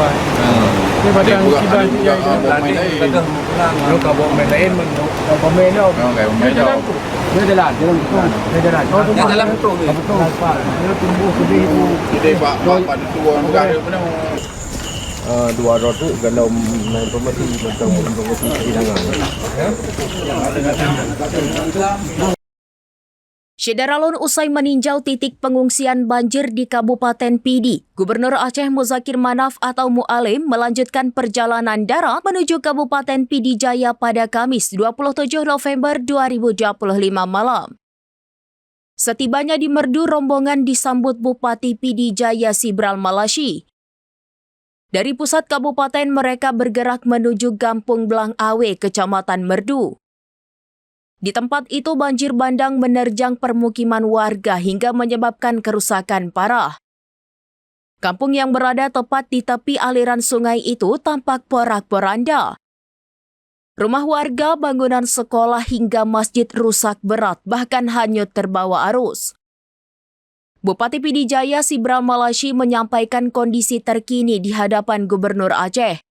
Ini macam kita yang Lu kabok main man, kabok main daw. jalan tu. Dia jalan betul. Dia jalan. Dia jalan betul. Betul. Dia tumbuh sedih itu. Jadi pak tua negara mana? Dua rotu kalau main promosi macam promosi hidangan. Syederalun usai meninjau titik pengungsian banjir di Kabupaten Pidi, Gubernur Aceh Muzakir Manaf atau Mu'alim melanjutkan perjalanan darat menuju Kabupaten Pidi Jaya pada Kamis 27 November 2025 malam. Setibanya di Merdu, rombongan disambut Bupati Pidi Jaya Sibral Malashi. Dari pusat kabupaten mereka bergerak menuju Kampung Belang Awe, Kecamatan Merdu. Di tempat itu banjir bandang menerjang permukiman warga hingga menyebabkan kerusakan parah. Kampung yang berada tepat di tepi aliran sungai itu tampak porak-poranda. Rumah warga, bangunan sekolah hingga masjid rusak berat bahkan hanyut terbawa arus. Bupati Pidi Jaya Sibral Malashi menyampaikan kondisi terkini di hadapan Gubernur Aceh.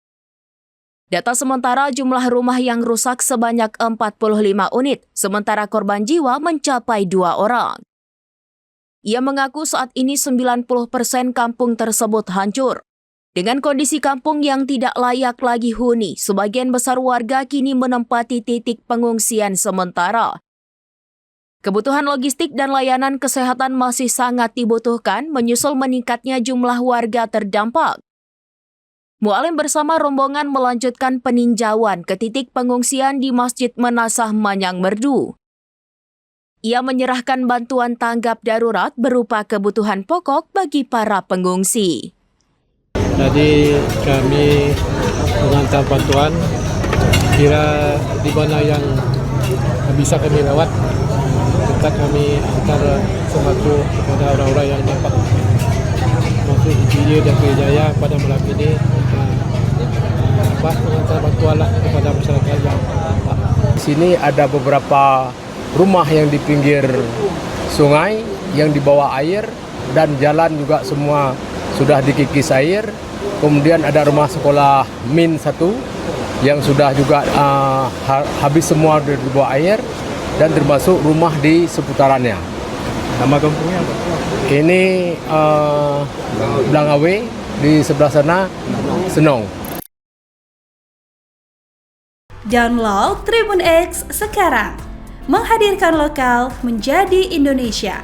Data sementara jumlah rumah yang rusak sebanyak 45 unit, sementara korban jiwa mencapai 2 orang. Ia mengaku saat ini 90% kampung tersebut hancur. Dengan kondisi kampung yang tidak layak lagi huni, sebagian besar warga kini menempati titik pengungsian sementara. Kebutuhan logistik dan layanan kesehatan masih sangat dibutuhkan menyusul meningkatnya jumlah warga terdampak. Mu'alim bersama rombongan melanjutkan peninjauan ke titik pengungsian di Masjid Menasah Manyang Merdu. Ia menyerahkan bantuan tanggap darurat berupa kebutuhan pokok bagi para pengungsi. Jadi kami mengantar bantuan, kira di mana yang bisa kami lewat, tetap kami antar sembako kepada orang-orang yang dapat masuk di Pidi dan Pidi Jaya pada malam ini. Mengantar bantuan kepada masyarakat yang terdampak. Di sini ada beberapa rumah yang di pinggir sungai yang di bawah air dan jalan juga semua sudah dikikis air. Kemudian ada rumah sekolah Min 1 yang sudah juga habis semua di bawah air dan termasuk rumah di seputarannya. Nama kampungnya apa? Ini Belang Awe, di sebelah sana Senong. Download Tribun X sekarang, menghadirkan lokal menjadi Indonesia.